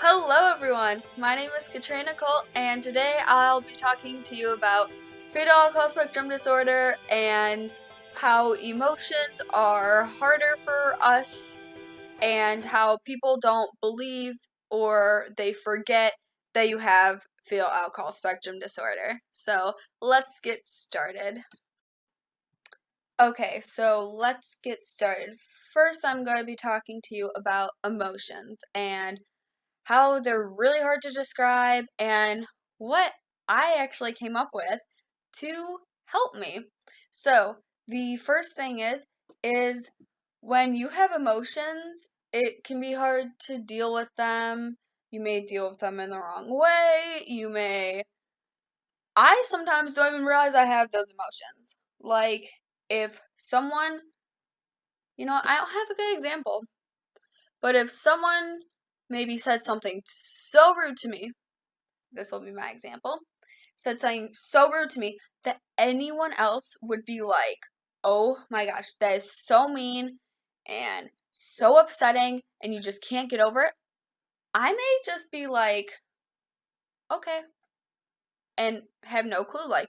Hello everyone, my name is Katrina Colt and today I'll be talking to you about fetal alcohol spectrum disorder and how emotions are harder for us and how people don't believe or they forget that you have fetal alcohol spectrum disorder. So let's get started. Okay, so let's get started. First, I'm going to be talking to you about emotions and how they're really hard to describe and what I actually came up with to help me. So, the first thing is when you have emotions, it can be hard to deal with them. You may deal with them in the wrong way. I sometimes don't even realize I have those emotions. Like, if someone, I don't have a good example, but if someone maybe said something so rude to me, this will be my example, said something so rude to me that anyone else would be like, oh my gosh, that is so mean and so upsetting and you just can't get over it, I may just be like, okay, and have no clue. Like,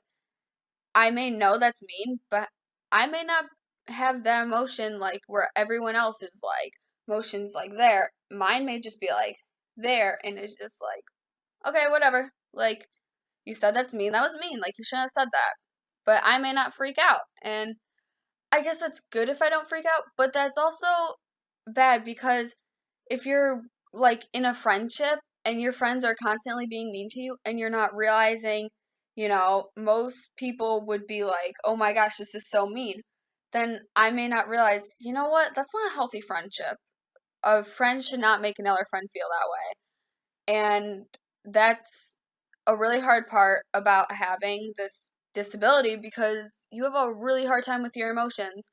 I may know that's mean, but I may not have that emotion like where everyone else is like, emotions like there. Mine may just be like there, and it's just like, okay, whatever. Like, you said that's mean. That was mean. Like, you shouldn't have said that. But I may not freak out. And I guess that's good if I don't freak out. But that's also bad because if you're, like, in a friendship and your friends are constantly being mean to you and you're not realizing, most people would be like, oh my gosh, this is so mean. Then I may not realize, you know what? That's not a healthy friendship. A friend should not make another friend feel that way. And that's a really hard part about having this disability because you have a really hard time with your emotions.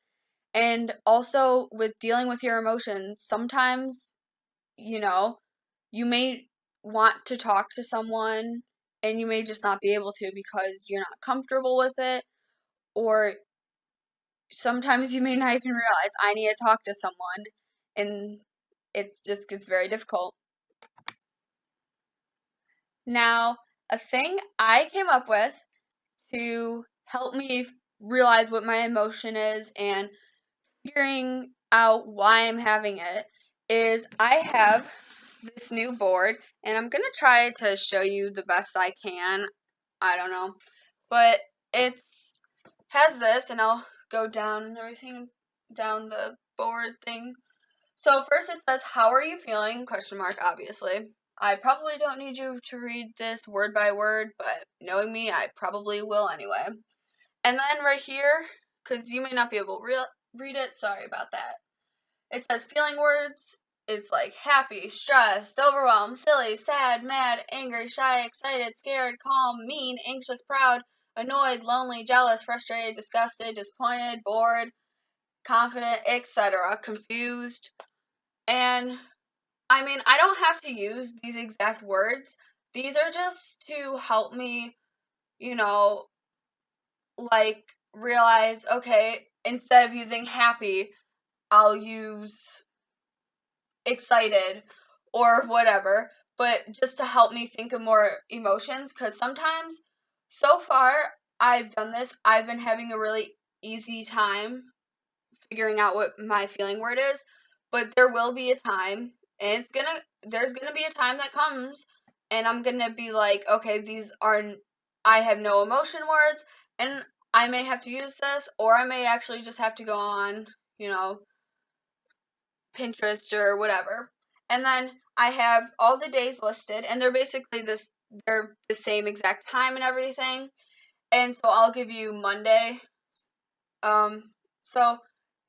And also with dealing with your emotions, sometimes, you may want to talk to someone and you may just not be able to because you're not comfortable with it. Or sometimes you may not even realize I need to talk to someone and it just gets very difficult. Now, a thing I came up with to help me realize what my emotion is and figuring out why I'm having it is I have this new board and I'm going to try to show you the best I can. I don't know. But it has this and I'll go down and everything down the board thing. So first it says, how are you feeling? Question mark, obviously. I probably don't need you to read this word by word, but knowing me, I probably will anyway. And then right here, because you may not be able to read it, sorry about that. It says feeling words. It's like happy, stressed, overwhelmed, silly, sad, mad, angry, shy, excited, scared, calm, mean, anxious, proud, annoyed, lonely, jealous, frustrated, disgusted, disappointed, bored, confident, etc., confused. And I mean, I don't have to use these exact words. These are just to help me, you know, like realize, okay, instead of using happy, I'll use excited or whatever, but just to help me think of more emotions because sometimes so far I've done this, I've been having a really easy time figuring out what my feeling word is, but there will be a time and there's gonna be a time that comes and I'm gonna be like, okay, I have no emotion words and I may have to use this or I may actually just have to go on, Pinterest or whatever. And then I have all the days listed and they're the same exact time and everything. And so I'll give you Monday. So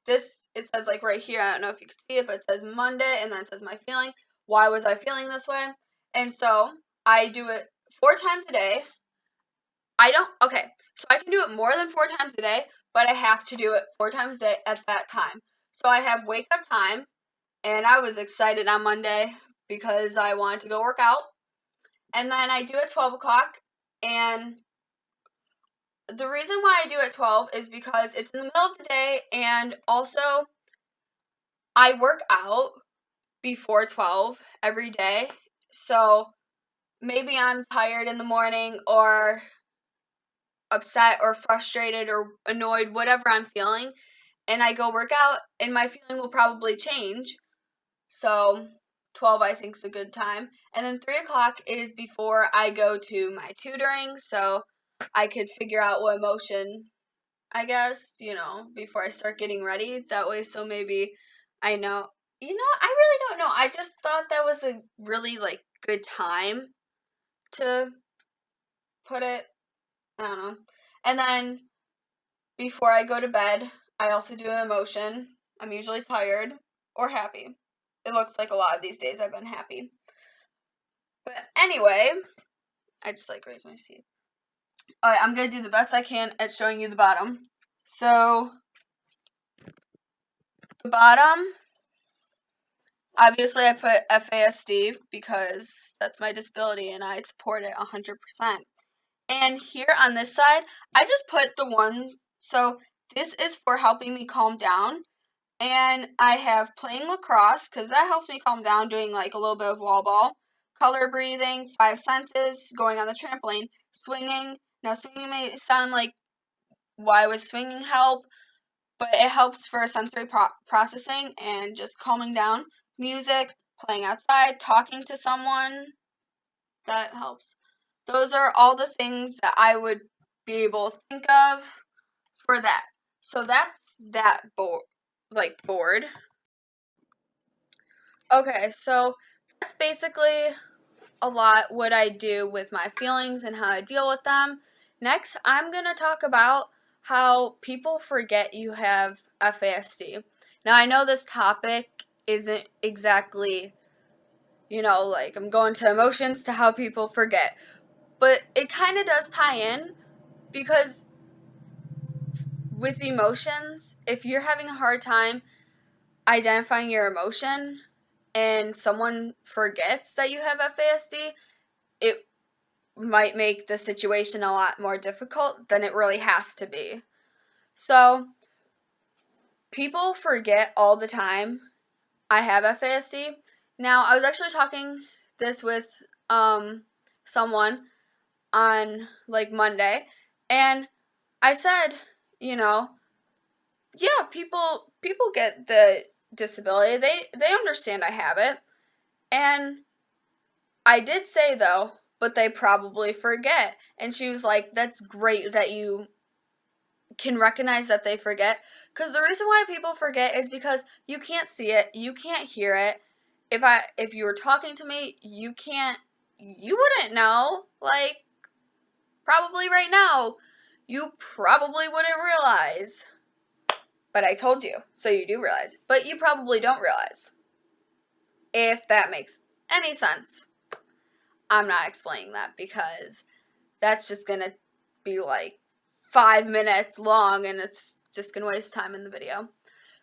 this, it says like right here, I don't know if you can see it, but it says Monday and then it says my feeling. Why was I feeling this way? And so I do it 4 times a day. Okay, so I can do it more than 4 times a day, but I have to do it 4 times a day at that time. So I have wake up time, and I was excited on Monday because I wanted to go work out. And then I do at 12 o'clock, and the reason why I do at 12 is because it's in the middle of the day, and also I work out before 12 every day. So maybe I'm tired in the morning or upset or frustrated or annoyed, whatever I'm feeling, and I go work out, and my feeling will probably change. So 12 I think is a good time. And then 3 o'clock is before I go to my tutoring, so I could figure out what emotion, I guess, before I start getting ready. That way, so maybe I know. I really don't know. I just thought that was a really, good time to put it. I don't know. And then before I go to bed, I also do an emotion. I'm usually tired or happy. It looks like a lot of these days I've been happy. But anyway, I just raise my seat. Alright, I'm going to do the best I can at showing you the bottom. So, the bottom, obviously I put FASD because that's my disability and I support it 100%. And here on this side, I just put the one, so this is for helping me calm down. And I have playing lacrosse, because that helps me calm down, doing a little bit of wall ball. Color breathing, 5 senses, going on the trampoline, swinging. Now swinging may sound like why would swinging help, but it helps for sensory processing and just calming down. Music, playing outside, talking to someone, that helps. Those are all the things that I would be able to think of for that. So that's that board. Okay, so that's basically a lot what I do with my feelings and how I deal with them. Next, I'm going to talk about how people forget you have FASD. Now, I know this topic isn't exactly, I'm going to emotions to how people forget, but it kind of does tie in because with emotions, if you're having a hard time identifying your emotion and someone forgets that you have FASD, it might make the situation a lot more difficult than it really has to be. So, people forget all the time I have FASD. Now, I was actually talking this with someone on Monday, and I said, yeah, people get the disability. They understand I have it. And I did say though, but they probably forget. And she was like, that's great that you can recognize that they forget. Because the reason why people forget is because you can't see it, you can't hear it. If you were talking to me, you wouldn't know. Probably right now, you probably wouldn't realize. But I told you, so you do realize. But you probably don't realize. If that makes any sense. I'm not explaining that because that's just going to be 5 minutes long and it's just going to waste time in the video.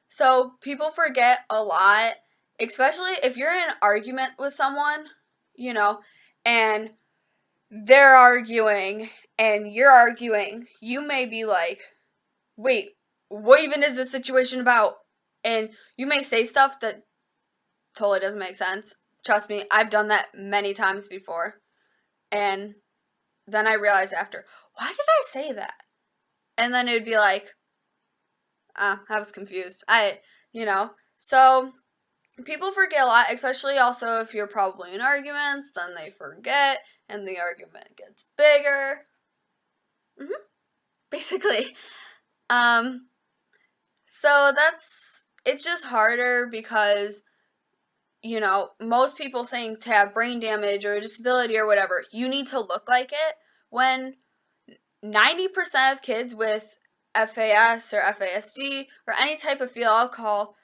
So people forget a lot, especially if you're in an argument with someone, and they're arguing and you're arguing. You may be like, wait, what even is this situation about? And you may say stuff that totally doesn't make sense. Trust me, I've done that many times before. And then I realized after, why did I say that? And then it would be like, I was confused. So people forget a lot, especially also if you're probably in arguments, then they forget, and the argument gets bigger. Basically. So it's just harder because, most people think to have brain damage or a disability or whatever, you need to look like it, when 90% of kids with FAS or FASD or any type of fetal alcohol,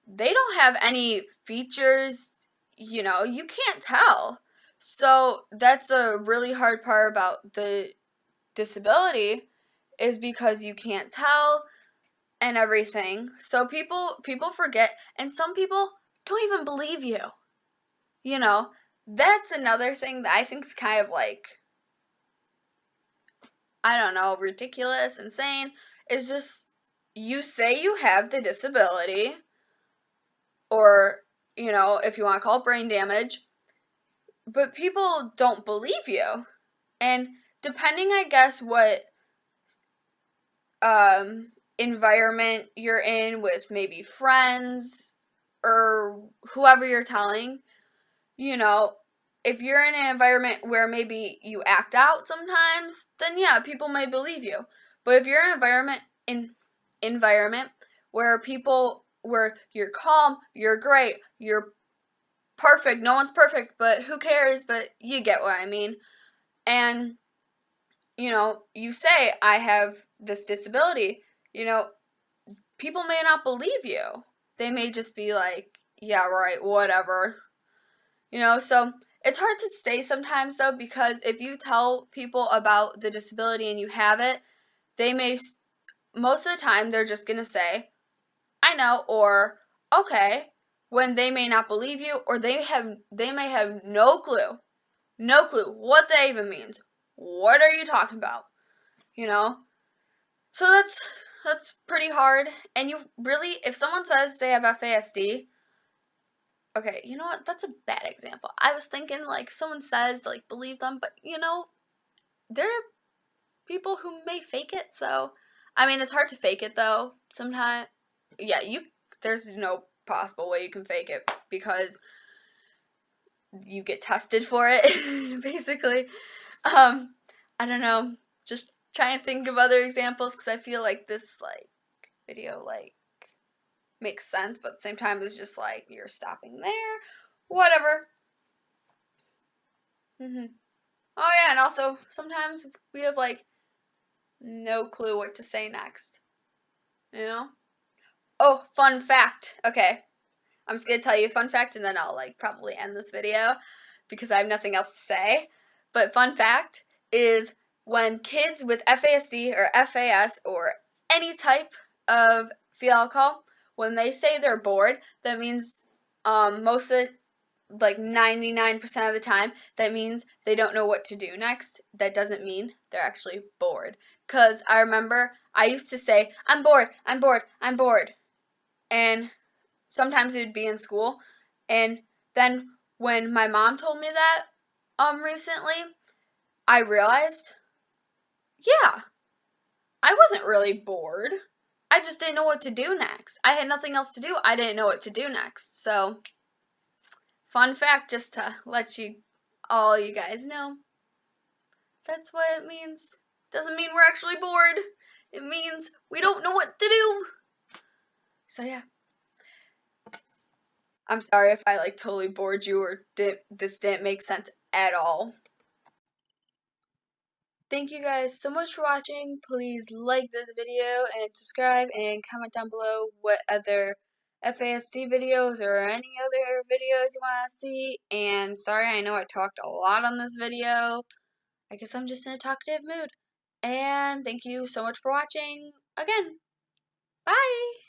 they don't have any features, you can't tell. So that's a really hard part about the disability, is because you can't tell and everything. So people forget, and some people don't even believe you. That's another thing that I think is kind of I don't know, ridiculous, insane. Is just, you say you have the disability, or, if you want to call it brain damage, but people don't believe you. And depending, I guess, what environment you're in with maybe friends or whoever you're telling, if you're in an environment where maybe you act out sometimes, then yeah, people may believe you. But if you're in an environment where you're calm, you're great, you're perfect, no one's perfect, but who cares, but you get what I mean. And you say I have this disability, people may not believe you. They may just be like, yeah, right, whatever. So it's hard to say sometimes though, because if you tell people about the disability and you have it, they may, most of the time, they're just going to say, I know, or okay, when they may not believe you, or they may have no clue what that even means. What are you talking about? So that's pretty hard. And you really, if someone says they have FASD, okay, you know what? That's a bad example. I was thinking like someone says like believe them, but there are people who may fake it. So I mean, it's hard to fake it though. Sometimes, yeah, there's no possible way you can fake it because you get tested for it, basically. I don't know. Just try and think of other examples because I feel like this video makes sense, but at the same time it's just like you're stopping there. Whatever. Oh yeah, and also sometimes we have no clue what to say next. Oh, fun fact. Okay. I'm just gonna tell you a fun fact and then I'll probably end this video because I have nothing else to say. But fun fact is when kids with FASD or FAS or any type of fetal alcohol, when they say they're bored, that means most of 99% of the time, that means they don't know what to do next. That doesn't mean they're actually bored. Because I remember I used to say, I'm bored, I'm bored, I'm bored. And sometimes it would be in school. And then when my mom told me that recently, I realized, yeah, I wasn't really bored. I just didn't know what to do next. I had nothing else to do. I didn't know what to do next. So, fun fact just to let all you guys know. That's what it means. Doesn't mean we're actually bored. It means we don't know what to do. So yeah. I'm sorry if I totally bored you or this didn't make sense at all. Thank you guys so much for watching. Please like this video and subscribe and comment down below what other FASD videos or any other videos you want to see. And sorry, I know I talked a lot on this video. I guess I'm just in a talkative mood. And thank you so much for watching again. Bye!